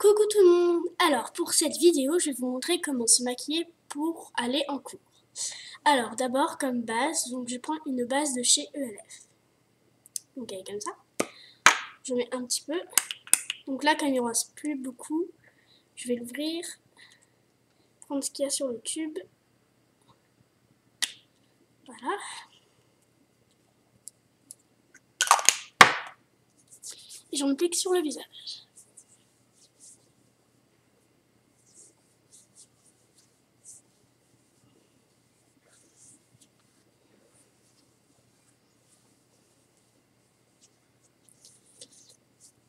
Coucou tout le monde! Alors pour cette vidéo, je vais vous montrer comment se maquiller pour aller en cours. Alors d'abord comme base, donc je prends une base de chez ELF. Donc elle est comme ça. Je mets un petit peu. Donc là, quand il ne reste plus beaucoup, je vais l'ouvrir, prendre ce qu'il y a sur le tube. Voilà. Et j'en applique sur le visage.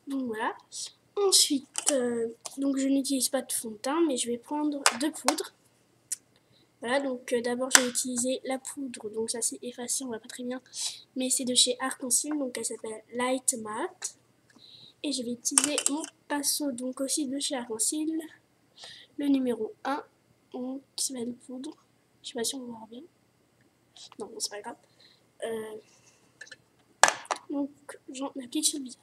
Donc voilà. Ensuite, donc je n'utilise pas de fond de teint, mais je vais prendre de poudre. Voilà, donc d'abord je vais utiliser la poudre, donc ça c'est effacé, on voit pas très bien, mais c'est de chez Arc-en-Ciel, donc elle s'appelle Light Matte. Et je vais utiliser mon pinceau, donc aussi de chez Arc-en-Ciel, le numéro 1, donc, qui s'appelle poudre. Je sais pas si on va voir bien. Non, c'est pas grave. Donc j'en applique sur le visage.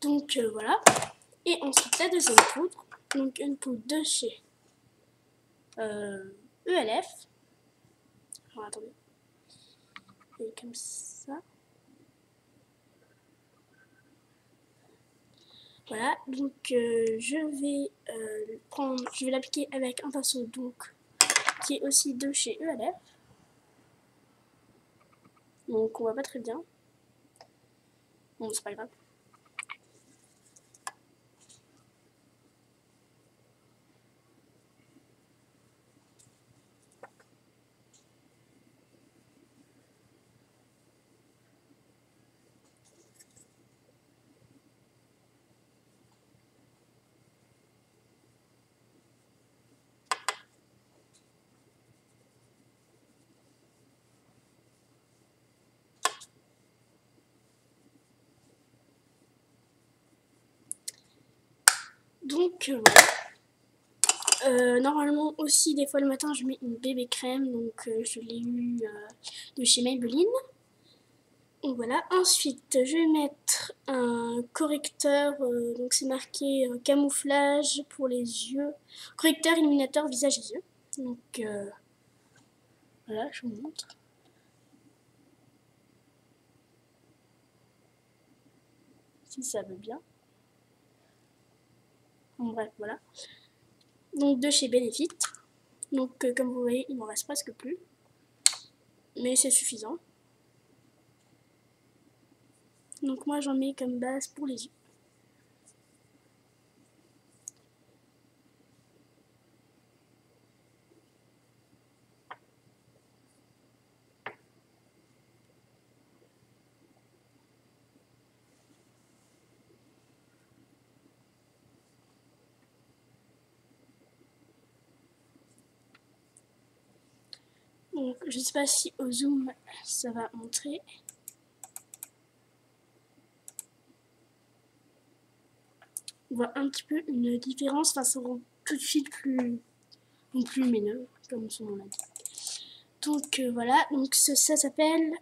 Donc voilà. Et ensuite la deuxième poudre, donc une poudre de chez ELF. Alors attendez. Et comme ça. Voilà, donc je vais l'appliquer avec un pinceau donc qui est aussi de chez ELF. Donc on voit pas très bien. Bon, c'est pas grave. Donc voilà. Normalement aussi des fois le matin je mets une bébé crème, donc je l'ai eu de chez Maybelline. Donc voilà, ensuite je vais mettre un correcteur, donc c'est marqué camouflage pour les yeux, correcteur illuminateur visage et yeux. Donc voilà, je vous montre. Si ça veut bien. Bon, bref, voilà. Donc de chez Benefit. Donc comme vous voyez, il m'en reste presque plus. Mais c'est suffisant. Donc moi j'en mets comme base pour les yeux. Donc je sais pas si au zoom ça va montrer. On voit un petit peu une différence, enfin ça rend tout de suite plus lumineux, comme son nom l'indique. Donc voilà, donc ça s'appelle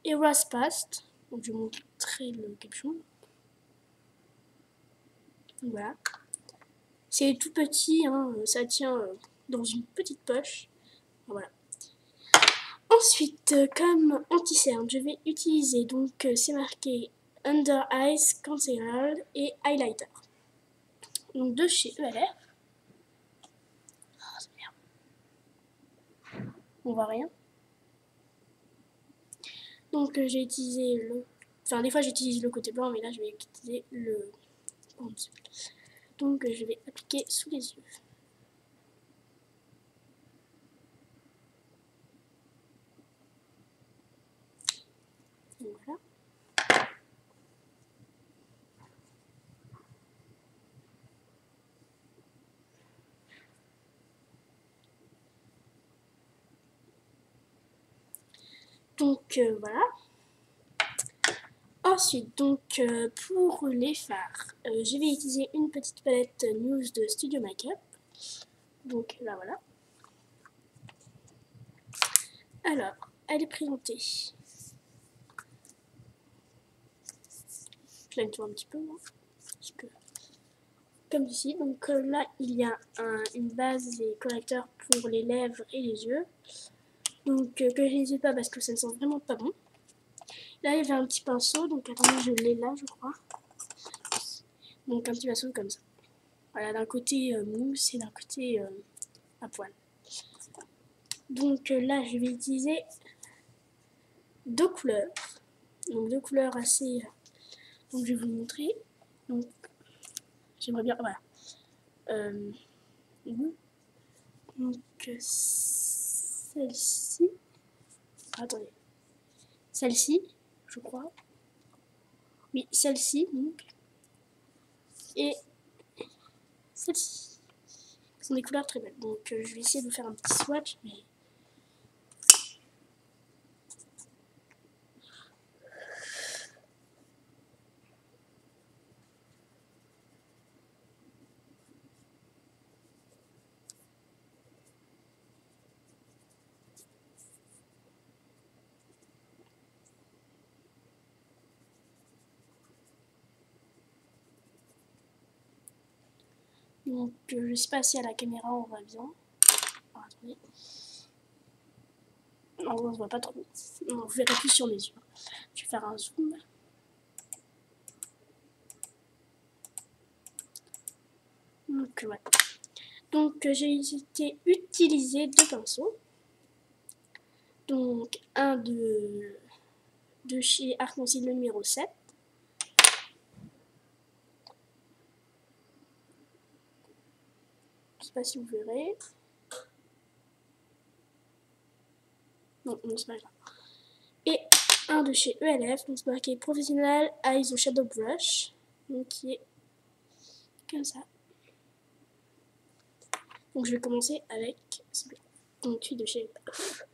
Eras Past. Donc je vais montrer le capuchon. Donc voilà. C'est tout petit, hein, ça tient dans une petite poche. Voilà. Ensuite, comme anti-cerne, je vais utiliser, donc c'est marqué Under Eyes Concealer et Highlighter. Donc de chez ELF. Oh, c'est merde. On voit rien. Donc j'ai utilisé le... Enfin des fois j'utilise le côté blanc, mais là je vais utiliser le... Donc je vais appliquer sous les yeux. Donc voilà. Donc voilà. Ensuite, donc pour les fards, je vais utiliser une petite palette News de Studio Makeup. Donc là voilà. Alors, elle est présentée. Je la nettoie un petit peu, hein, parce que, comme ici. Donc là, il y a une base et correcteur pour les lèvres et les yeux. Donc que je n'hésite pas parce que ça ne sent vraiment pas bon. Là, il y avait un petit pinceau, donc attendez, je l'ai là, je crois. Donc un petit pinceau comme ça. Voilà, d'un côté mousse et d'un côté à poil. Donc là, je vais utiliser deux couleurs. Donc deux couleurs assez... donc je vais vous montrer. Donc j'aimerais bien... Voilà. Donc celle-ci... Attendez. Celle-ci, je crois. Oui, celle-ci, donc. Et celle-ci. Ce sont des couleurs très belles. Donc je vais essayer de vous faire un petit swatch, mais... Donc je sais pas si à la caméra on voit bien. Alors, attendez. Non, on ne voit pas trop. Non, vous verrez plus sur mes yeux. Je vais faire un zoom. Donc ouais. Donc j'ai utilisé deux pinceaux. Donc un de chez Arc-en-Ciel le numéro 7. Je sais pas si vous verrez. Non, c'est pas grave. Et un de chez ELF, donc c'est marqué Professionnel ISO Shadow Brush. Donc qui est comme ça. Donc je vais commencer avec celui-là. Donc celui de chez ELF.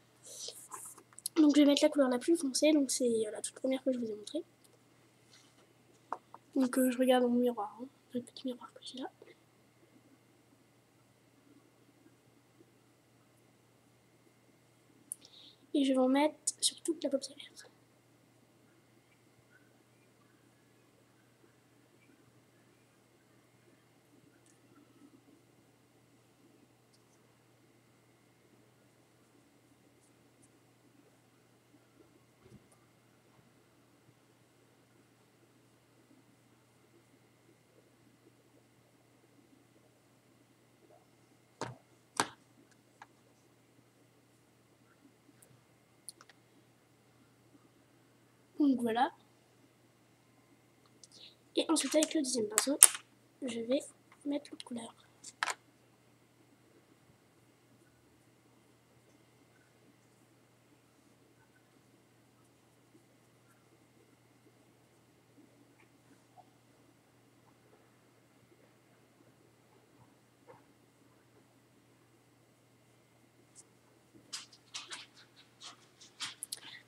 Donc je vais mettre la couleur la plus foncée, donc c'est la toute première que je vous ai montrée. Donc je regarde dans mon miroir, hein, le petit miroir que j'ai là. Et je vais en mettre sur toute la paupière. Donc voilà. Et ensuite avec le deuxième pinceau, je vais mettre l'autre couleur.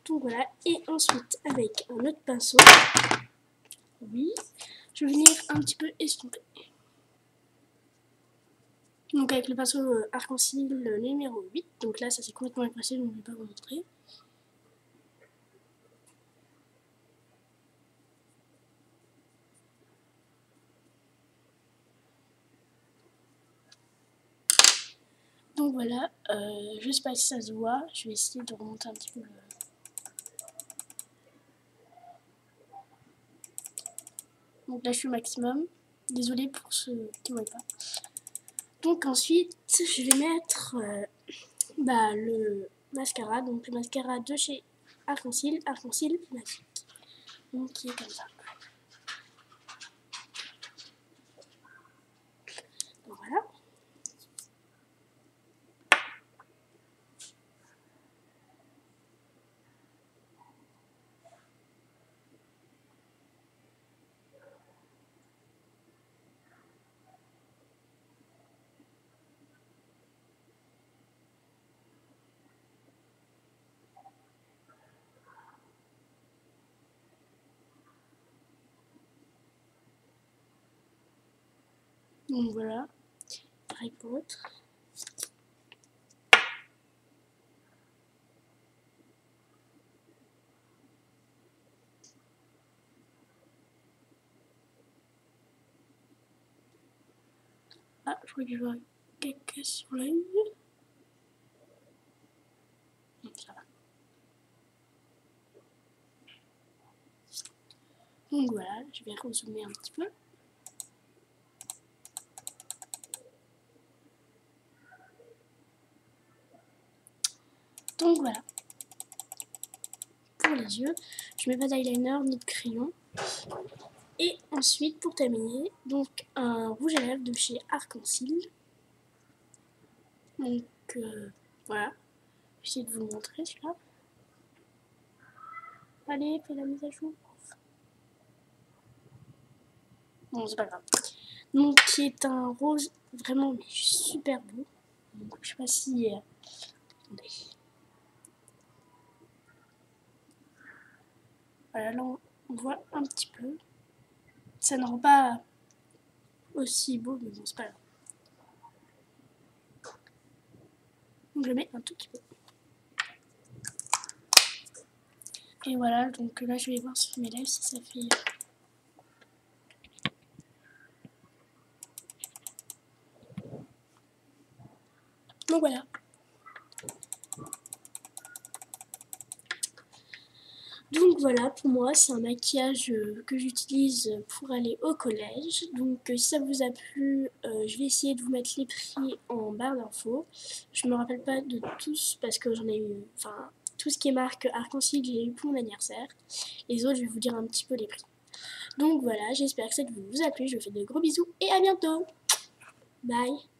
Donc voilà, et ensuite avec un autre pinceau, oui, je vais venir un petit peu estomper. Donc avec le pinceau arc-en-ciel numéro 8, donc là ça s'est complètement écrasé, donc je ne vais pas vous montrer. Donc voilà, je sais pas si ça se voit, je vais essayer de remonter un petit peu le... Donc là je suis au maximum, désolée pour ceux qui ne voient pas. Donc ensuite je vais mettre le mascara, donc le mascara de chez Arc-en-Ciel Magique. Donc qui est comme ça. Donc voilà. Donc voilà, pareil pour l'autre. Ah, je crois que je vois caca sur l'œil. Ça va. Donc voilà, je vais rezoomer un petit peu. Donc voilà. Pour les yeux, je mets pas d'eyeliner ni de crayon. Et ensuite, pour terminer, donc un rouge à lèvres de chez Arc-en-Ciel. Donc voilà, je vais essayer de vous le montrer celui-là. Allez, fais la mise à jour. Bon, c'est pas grave. Donc, qui est un rose vraiment mais super beau. Donc, je sais pas si. Attendez. Voilà, là on voit un petit peu. Ça ne rend pas aussi beau, mais bon, c'est pas grave. Donc, je mets un tout petit peu. Et voilà, donc là, je vais voir sur mes lèvres si ça fait. Donc voilà. Donc voilà, pour moi, c'est un maquillage que j'utilise pour aller au collège. Donc si ça vous a plu, je vais essayer de vous mettre les prix en barre d'infos. Je me rappelle pas de tous parce que j'en ai eu, enfin, tout ce qui est marque Arc-en-Ciel, j'ai eu pour mon anniversaire. Les autres, je vais vous dire un petit peu les prix. Donc voilà, j'espère que cette vidéo vous a plu. Je vous fais de gros bisous et à bientôt. Bye.